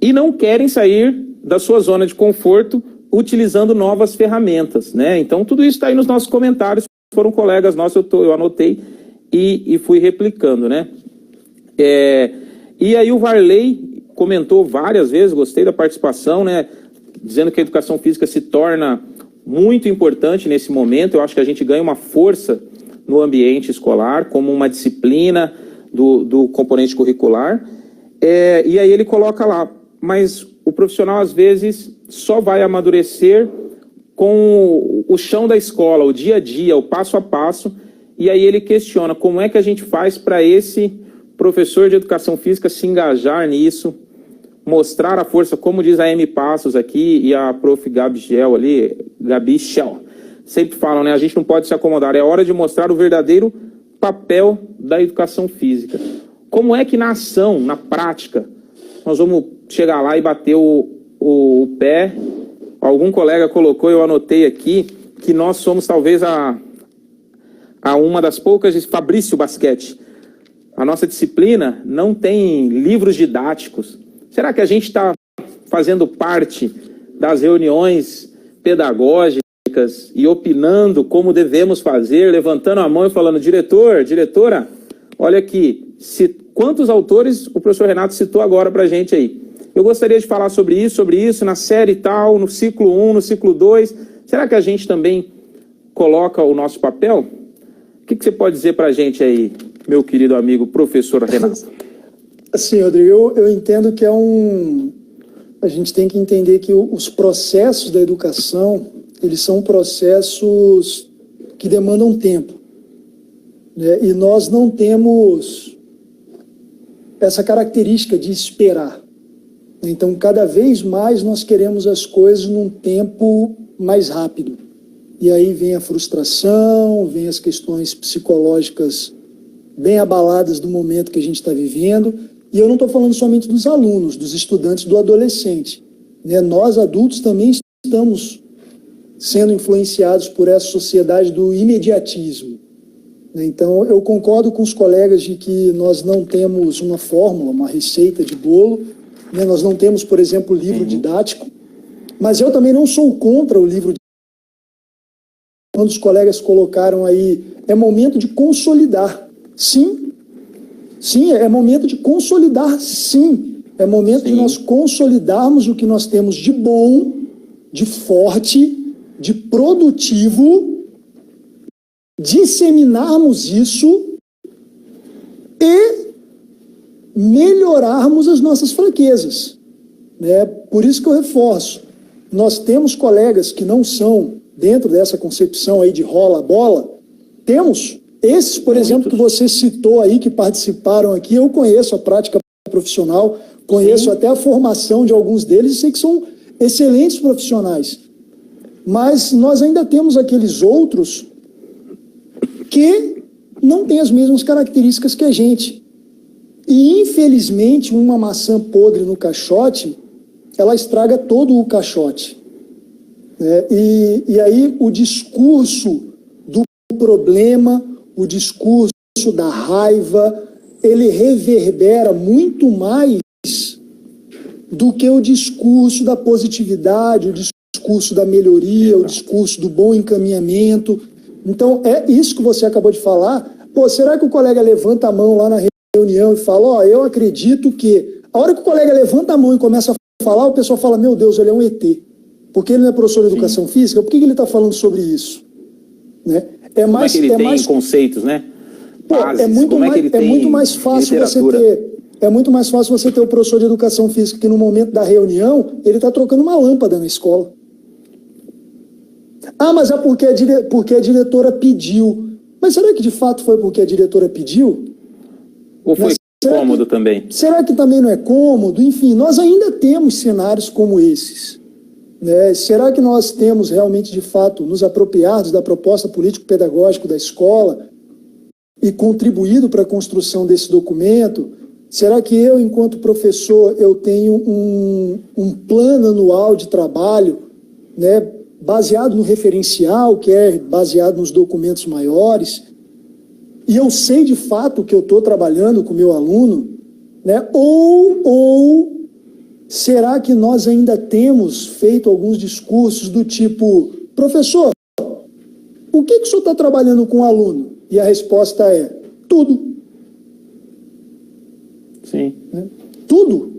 e não querem sair da sua zona de conforto utilizando novas ferramentas, né? Então, tudo isso está aí nos nossos comentários, foram colegas nossos, eu anotei e fui replicando, né? E aí o Varley comentou várias vezes, gostei da participação, né? Dizendo que a educação física se torna muito importante nesse momento. Eu acho que a gente ganha uma força no ambiente escolar, como uma disciplina do componente curricular. E aí ele coloca lá, mas o profissional às vezes só vai amadurecer com o chão da escola, o dia a dia, o passo a passo, e aí ele questiona como é que a gente faz para esse professor de educação física se engajar nisso, mostrar a força, como diz a Amy Passos aqui e a prof. Gabi Shell, sempre falam, né, a gente não pode se acomodar, é hora de mostrar o verdadeiro papel da educação física. Como é que na ação, na prática, nós vamos chegar lá e bater o pé. Algum colega colocou, eu anotei aqui, que nós somos talvez a uma das poucas, Fabrício Basquete. A nossa disciplina não tem livros didáticos. Será que a gente está fazendo parte das reuniões pedagógicas e opinando como devemos fazer, levantando a mão e falando, diretor, diretora, olha aqui, quantos autores o professor Renato citou agora para a gente aí? Eu gostaria de falar sobre isso, na série tal, no ciclo 1, no ciclo 2. Será que a gente também coloca o nosso papel? O que você pode dizer para a gente aí, meu querido amigo professor Renato? Assim, Rodrigo, eu entendo que a gente tem que entender que os processos da educação, eles são processos que demandam tempo, né? E nós não temos essa característica de esperar. Então, cada vez mais nós queremos as coisas num tempo mais rápido. E aí vem a frustração, vem as questões psicológicas bem abaladas do momento que a gente está vivendo. E eu não estou falando somente dos alunos, dos estudantes, do adolescente, né? Nós, adultos, também estamos sendo influenciados por essa sociedade do imediatismo. Então, eu concordo com os colegas de que nós não temos uma fórmula, uma receita de bolo, né? Nós não temos, por exemplo, livro didático, mas eu também não sou contra o livro didático. Quando os colegas colocaram aí, é momento de consolidar. Sim, é momento de consolidar, sim. É momento de nós consolidarmos o que nós temos de bom, de forte, de produtivo, disseminarmos isso e melhorarmos as nossas fraquezas, né? Por isso que eu reforço, nós temos colegas que não são dentro dessa concepção aí de rola a bola, temos esses, por exemplo, que você citou aí, que participaram aqui, eu conheço a prática profissional, conheço até a formação de alguns deles e sei que são excelentes profissionais, mas nós ainda temos aqueles outros que não têm as mesmas características que a gente. E, infelizmente, uma maçã podre no caixote, ela estraga todo o caixote. E aí o discurso do problema, o discurso da raiva, ele reverbera muito mais do que o discurso da positividade, o discurso da melhoria, o discurso do bom encaminhamento. Então, é isso que você acabou de falar. Pô, será que o colega levanta a mão lá na reunião e fala, eu acredito que... A hora que o colega levanta a mão e começa a falar, o pessoal fala, meu Deus, ele é um ET. Porque ele não é professor de educação física, por que ele está falando sobre isso? Né? Como é que ele tem conceitos, né? É muito mais fácil você ter o professor de educação física que no momento da reunião ele está trocando uma lâmpada na escola. Mas é porque a diretora pediu. Mas será que de fato foi porque a diretora pediu? Ou foi cômodo também? Será que também não é cômodo? Enfim, nós ainda temos cenários como esses. Né? Será que nós temos realmente, de fato, nos apropriados da proposta político-pedagógica da escola e contribuído para a construção desse documento? Será que eu, enquanto professor, eu tenho um plano anual de trabalho, né, baseado no referencial, que é baseado nos documentos maiores, e eu sei de fato que eu estou trabalhando com o meu aluno, né? Ou será que nós ainda temos feito alguns discursos do tipo, professor, o que o senhor está trabalhando com o aluno? E a resposta é, tudo. Sim. Né? Tudo.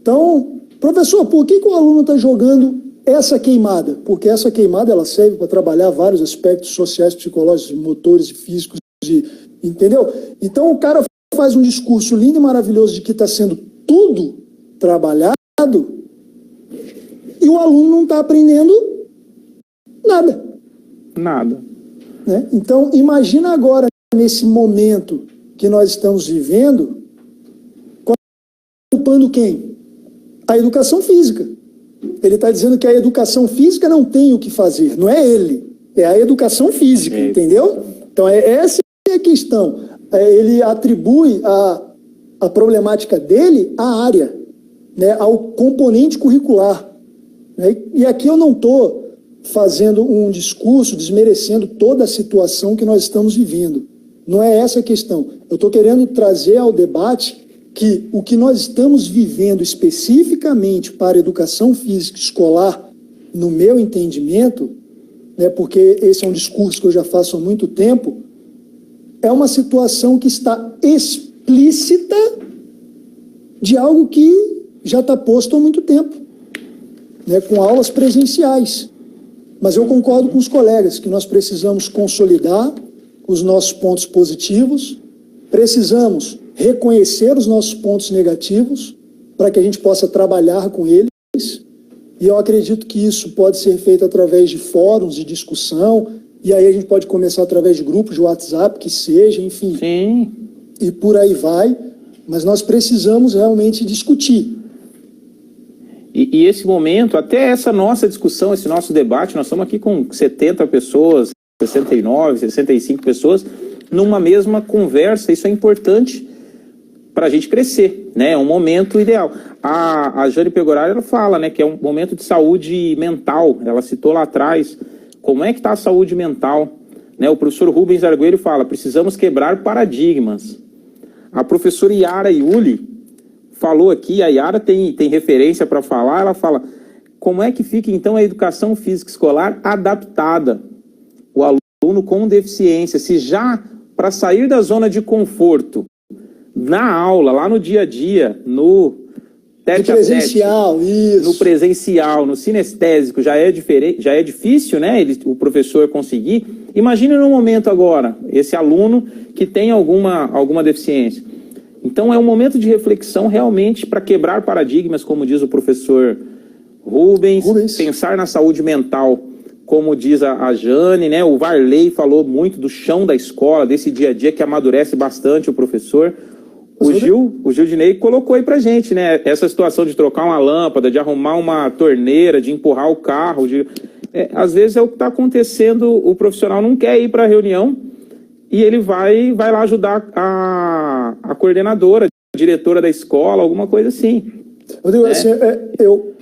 Então, professor, por que o aluno está jogando essa queimada? Porque essa queimada ela serve para trabalhar vários aspectos sociais, psicológicos, motores e físicos, entendeu? Então o cara faz um discurso lindo e maravilhoso de que está sendo tudo trabalhado e o aluno não está aprendendo nada. Nada. Né? Então imagina agora, nesse momento que nós estamos vivendo, culpando quem? A educação física. Ele está dizendo que a educação física não tem o que fazer. Não é ele, é a educação física, entendeu? Então, essa é a questão. Ele atribui a problemática dele à área. né, ao componente curricular. Né? E aqui eu não estou fazendo um discurso desmerecendo toda a situação que nós estamos vivendo. Não é essa a questão. Eu estou querendo trazer ao debate que o que nós estamos vivendo especificamente para a educação física escolar, no meu entendimento, né, porque esse é um discurso que eu já faço há muito tempo, é uma situação que está explícita de algo que já está posto há muito tempo, né, com aulas presenciais. Mas eu concordo com os colegas que nós precisamos consolidar os nossos pontos positivos, precisamos reconhecer os nossos pontos negativos para que a gente possa trabalhar com eles. E eu acredito que isso pode ser feito através de fóruns de discussão, e aí a gente pode começar através de grupos de WhatsApp, que seja, enfim. Sim. E por aí vai, mas nós precisamos realmente discutir. E esse momento, até essa nossa discussão, esse nosso debate, nós estamos aqui com 70 pessoas, 69, 65 pessoas, numa mesma conversa. Isso é importante para a gente crescer, né? É um momento ideal. A Jane Pegoraro, ela fala, né, que é um momento de saúde mental. Ela citou lá atrás como é que está a saúde mental, né? O professor Rubens Arguello fala, precisamos quebrar paradigmas. A professora Yara Yuli falou aqui, a Yara tem referência para falar, ela fala, como é que fica então a educação física escolar adaptada? O aluno com deficiência, se já para sair da zona de conforto, na aula, lá no dia a dia, no tete a tete, no presencial, no sinestésico, já é diferente, já é difícil, né? O professor conseguir. Imagine no momento agora, esse aluno que tem alguma deficiência. Então é um momento de reflexão realmente para quebrar paradigmas, como diz o professor Rubens, pensar na saúde mental, como diz a Jane, né? O Varley falou muito do chão da escola, desse dia a dia que amadurece bastante o professor. O Gildinei colocou aí pra gente, né? Essa situação de trocar uma lâmpada, de arrumar uma torneira, de empurrar o carro. Às vezes é o que está acontecendo, o profissional não quer ir para a reunião e ele vai lá ajudar a coordenadora, a diretora da escola, alguma coisa assim. Rodrigo, assim,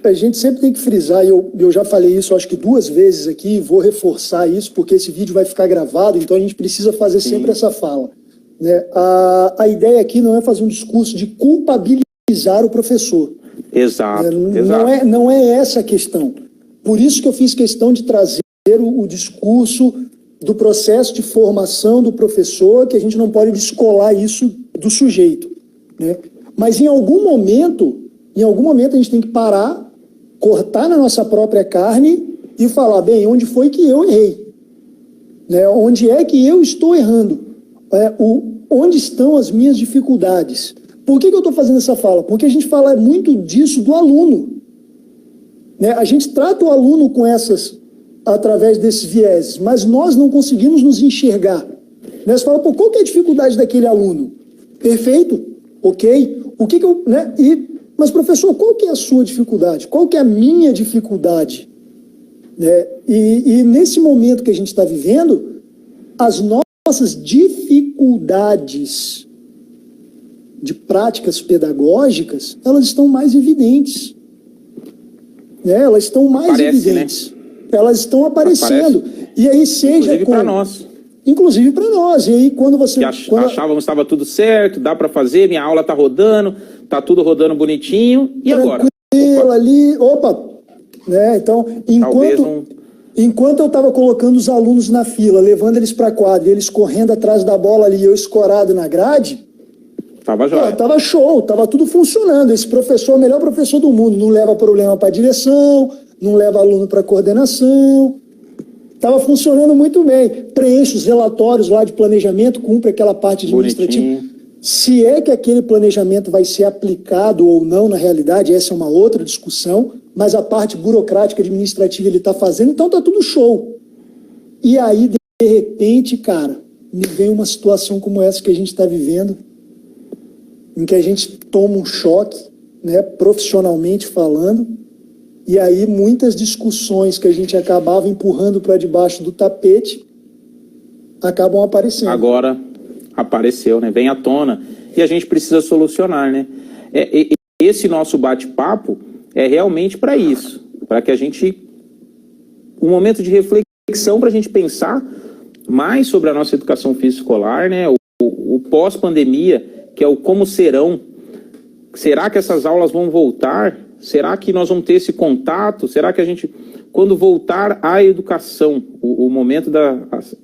a gente sempre tem que frisar, e eu já falei isso acho que 2 vezes aqui, vou reforçar isso, porque esse vídeo vai ficar gravado, então a gente precisa fazer sempre essa fala. Né? A ideia aqui não é fazer um discurso de culpabilizar o professor. Exato, Não é essa a questão. Por isso que eu fiz questão de trazer o discurso do processo de formação do professor, que a gente não pode descolar isso do sujeito. Né? Mas em algum momento a gente tem que parar, cortar na nossa própria carne e falar, bem, onde foi que eu errei? Né? Onde é que eu estou errando? Onde estão as minhas dificuldades? Por que eu estou fazendo essa fala? Porque a gente fala muito disso do aluno. Né? A gente trata o aluno através desses vieses, mas nós não conseguimos nos enxergar. Né? Você fala, qual que é a dificuldade daquele aluno? Perfeito, ok. Mas, professor, qual que é a sua dificuldade? Qual que é a minha dificuldade? Né? E nesse momento que a gente está vivendo, as nossas dificuldades de práticas pedagógicas, elas estão mais evidentes. Né? Elas estão mais evidentes. Né? Elas estão aparecendo. E aí inclusive para nós. Inclusive para nós. E aí quando você... achávamos que estava tudo certo, dá para fazer, minha aula está rodando, está tudo rodando bonitinho. E agora? Tranquilo ali. Né? Então, enquanto eu estava colocando os alunos na fila, levando eles para a quadra, e eles correndo atrás da bola ali, eu escorado na grade, tava show, tava tudo funcionando. Esse professor é o melhor professor do mundo, não leva problema para a direção, não leva aluno para coordenação. Estava funcionando muito bem. Preenche os relatórios lá de planejamento, cumpre aquela parte administrativa. Bonitinho. Se é que aquele planejamento vai ser aplicado ou não na realidade, essa é uma outra discussão, mas a parte burocrática administrativa ele está fazendo, então está tudo show. E aí, de repente, cara, me vem uma situação como essa que a gente está vivendo, em que a gente toma um choque, né, profissionalmente falando, e aí muitas discussões que a gente acabava empurrando para debaixo do tapete acabam aparecendo. Agora apareceu, né? Vem à tona. E a gente precisa solucionar, né? esse nosso bate-papo é realmente para isso, para que a gente, um momento de reflexão para a gente pensar mais sobre a nossa educação física escolar, né? O pós-pandemia, que é o como serão. Será que essas aulas vão voltar? Será que nós vamos ter esse contato? Será que a gente, quando voltar à educação, o momento da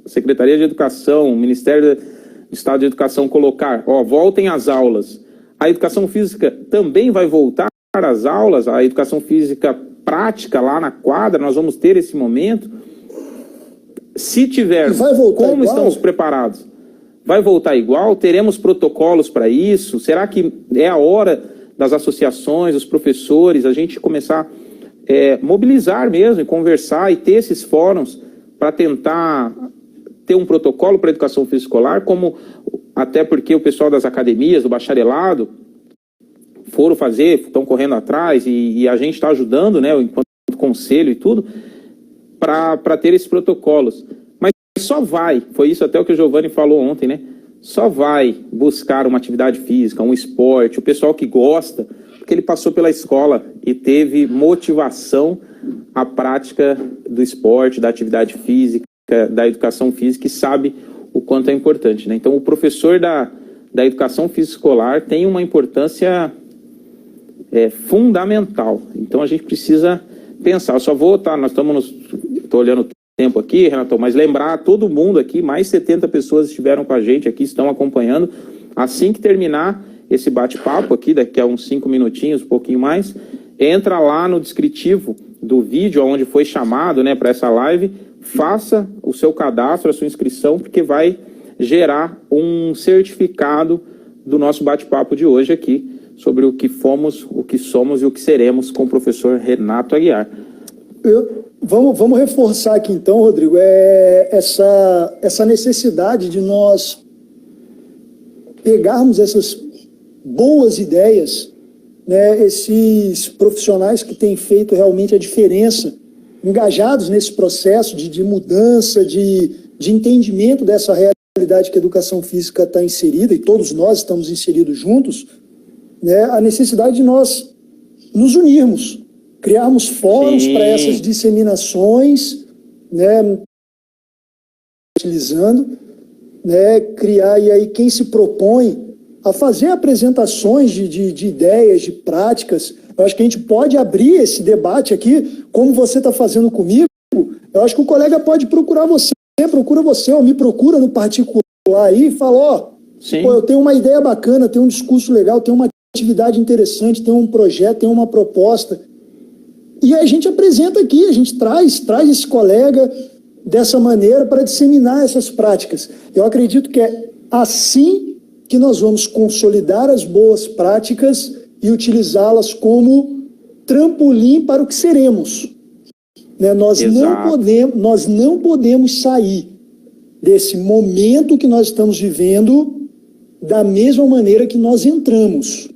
Secretaria de Educação, o Ministério do Estado de Educação colocar, voltem às aulas, a educação física também vai voltar às aulas, a educação física prática lá na quadra, nós vamos ter esse momento? Se tiver, como estamos preparados? Vai voltar igual? Teremos protocolos para isso? Será que é a hora das associações, dos professores, a gente começar a mobilizar mesmo, e conversar e ter esses fóruns para tentar ter um protocolo para a educação física escolar, como até porque o pessoal das academias, do bacharelado, foram fazer, estão correndo atrás e a gente está ajudando, né, enquanto conselho e tudo, para ter esses protocolos. Mas só vai, foi isso até o que o Giovanni falou ontem, né? Só vai buscar uma atividade física, um esporte, o pessoal que gosta, porque ele passou pela escola e teve motivação à prática do esporte, da atividade física, da educação física, e sabe o quanto é importante, né? Então, o professor da educação física escolar tem uma importância fundamental. Então, a gente precisa pensar. Eu só vou, nós estou olhando o tempo aqui, Renato, mas lembrar todo mundo aqui, mais 70 pessoas estiveram com a gente aqui, estão acompanhando. Assim que terminar esse bate-papo aqui, daqui a uns 5 minutinhos, um pouquinho mais, entra lá no descritivo do vídeo, onde foi chamado, né, para essa live, faça o seu cadastro, a sua inscrição, porque vai gerar um certificado do nosso bate-papo de hoje aqui, sobre o que fomos, o que somos e o que seremos com o professor Renato Aguiar. Vamos reforçar aqui então, Rodrigo, essa necessidade de nós pegarmos essas boas ideias, né, esses profissionais que têm feito realmente a diferença, engajados nesse processo de mudança, de entendimento dessa realidade que a educação física está inserida, e todos nós estamos inseridos juntos, né, a necessidade de nós nos unirmos, criarmos fóruns para essas disseminações, né, utilizando, né, criar, e aí quem se propõe a fazer apresentações de ideias, de práticas, eu acho que a gente pode abrir esse debate aqui, como você está fazendo comigo, eu acho que o colega pode procurar você, procura você, ou me procura no particular aí e fala, eu tenho uma ideia bacana, tenho um discurso legal, tenho uma atividade interessante, tenho um projeto, tenho uma proposta. E a gente apresenta aqui, a gente traz esse colega dessa maneira para disseminar essas práticas. Eu acredito que é assim que nós vamos consolidar as boas práticas e utilizá-las como trampolim para o que seremos. Né? Nós não podemos sair desse momento que nós estamos vivendo da mesma maneira que nós entramos.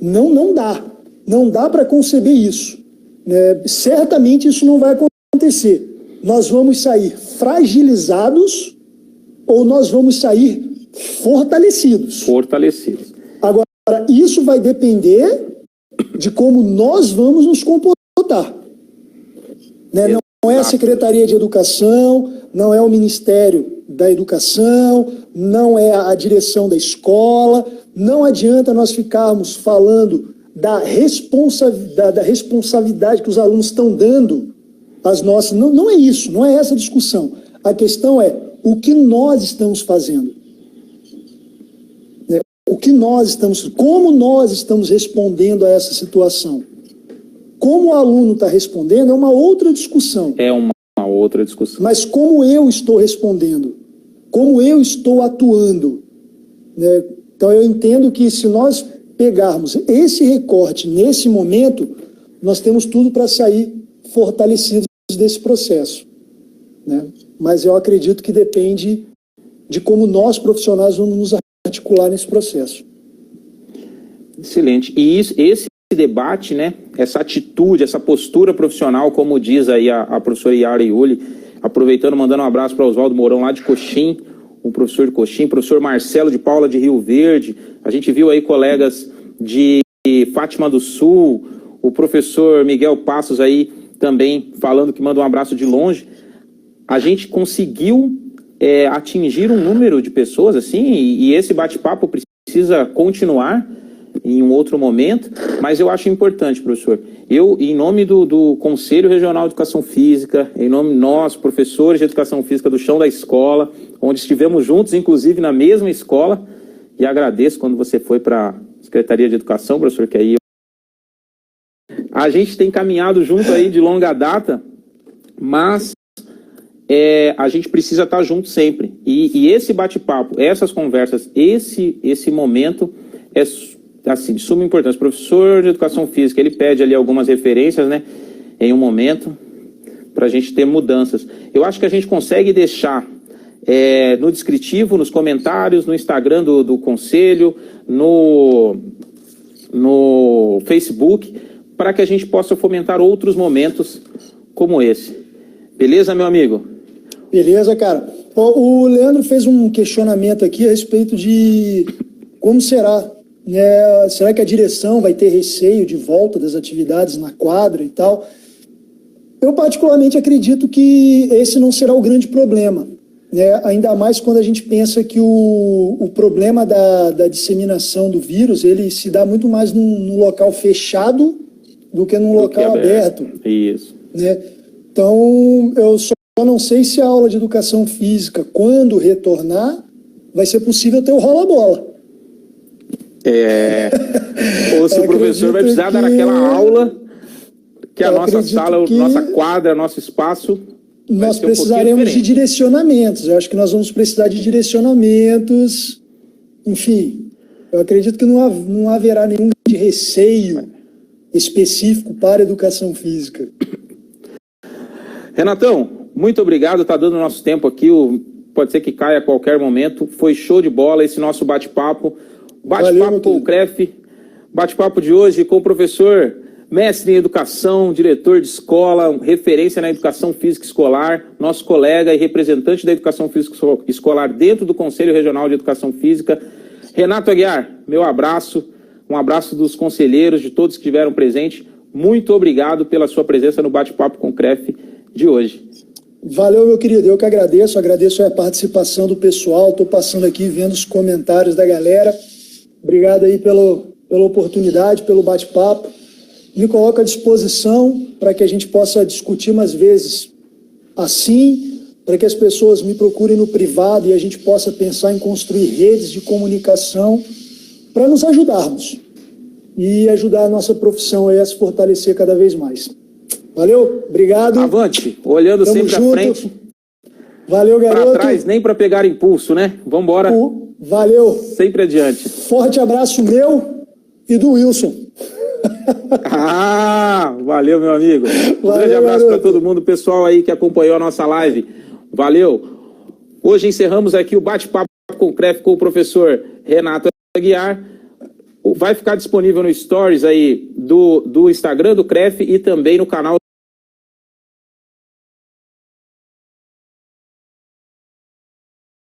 Não dá. Não dá para conceber isso. Né? Certamente isso não vai acontecer. Nós vamos sair fragilizados ou nós vamos sair fortalecidos. Agora, isso vai depender de como nós vamos nos comportar. Né? Não é a Secretaria de Educação, não é o Ministério da Educação, não é a direção da escola. Não adianta nós ficarmos falando da responsabilidade que os alunos estão dando às nossas... Não é isso, não é essa a discussão. A questão é o que nós estamos fazendo. Né? Como nós estamos respondendo a essa situação. Como o aluno está respondendo é uma outra discussão. Mas como eu estou respondendo? Como eu estou atuando? Né? Então eu entendo que se nós pegarmos esse recorte nesse momento, nós temos tudo para sair fortalecidos desse processo. Né? Mas eu acredito que depende de como nós, profissionais, vamos nos articular nesse processo. Excelente. E esse debate, né, essa atitude, essa postura profissional, como diz aí a professora Yara Iuli, aproveitando, mandando um abraço para o Oswaldo Mourão, lá de Coxim, o professor de Coxim, professor Marcelo de Paula de Rio Verde. A gente viu aí colegas de Fátima do Sul, o professor Miguel Passos aí também falando que manda um abraço de longe. A gente conseguiu atingir um número de pessoas assim, e esse bate-papo precisa continuar em um outro momento, mas eu acho importante, professor. Eu, em nome do Conselho Regional de Educação Física, em nome nosso, professores de Educação Física do chão da escola, onde estivemos juntos, inclusive na mesma escola, e agradeço quando você foi para a Secretaria de Educação, professor, que aí a gente tem caminhado junto aí de longa data, mas a gente precisa estar junto sempre. E esse bate-papo, essas conversas, esse momento é assim, de suma importância. O professor de Educação Física, ele pede ali algumas referências, né, em um momento, para a gente ter mudanças. Eu acho que a gente consegue deixar no descritivo, nos comentários, no Instagram do Conselho, no Facebook, para que a gente possa fomentar outros momentos como esse. Beleza, meu amigo? Beleza, cara. O Leandro fez um questionamento aqui a respeito de como será, né? Será que a direção vai ter receio de volta das atividades na quadra e tal? Eu particularmente acredito que esse não será o grande problema, né? Ainda mais quando a gente pensa que o problema da disseminação do vírus, ele se dá muito mais num local fechado do que num local aberto. Isso. Né? Então, eu só não sei se a aula de educação física, quando retornar, vai ser possível ter o rola-bola. Ou se o professor vai precisar dar aquela aula que a nossa sala, nossa quadra, nosso espaço... Nós precisaremos de direcionamentos. Eu acho que nós vamos precisar de direcionamentos. Enfim, eu acredito que não haverá nenhum de receio específico para a educação física. Renatão, muito obrigado. Está dando nosso tempo aqui. Pode ser que caia a qualquer momento. Foi show de bola esse nosso bate-papo. Bate-papo com o CREF. Bate-papo de hoje com o professor... mestre em educação, diretor de escola, referência na educação física escolar, nosso colega e representante da educação física escolar dentro do Conselho Regional de Educação Física. Renato Aguiar, meu abraço, um abraço dos conselheiros, de todos que estiveram presentes. Muito obrigado pela sua presença no Bate-Papo com o CREF de hoje. Valeu, meu querido, eu que agradeço a participação do pessoal, estou passando aqui vendo os comentários da galera. Obrigado aí pela oportunidade, pelo bate-papo. Me coloco à disposição para que a gente possa discutir mais vezes assim, para que as pessoas me procurem no privado e a gente possa pensar em construir redes de comunicação para nos ajudarmos e ajudar a nossa profissão aí a se fortalecer cada vez mais. Valeu, obrigado. Avante, olhando Tamo sempre junto. À frente. Valeu, garoto. Para trás, nem para pegar impulso, né? Vamos embora. Valeu. Sempre adiante. Forte abraço meu e do Wilson. Valeu, meu amigo. Um grande abraço para todo mundo, pessoal aí que acompanhou a nossa live. Valeu. Hoje encerramos aqui o bate-papo com o CREF com o professor Renato Aguiar. Vai ficar disponível no Stories aí do Instagram do CREF e também no canal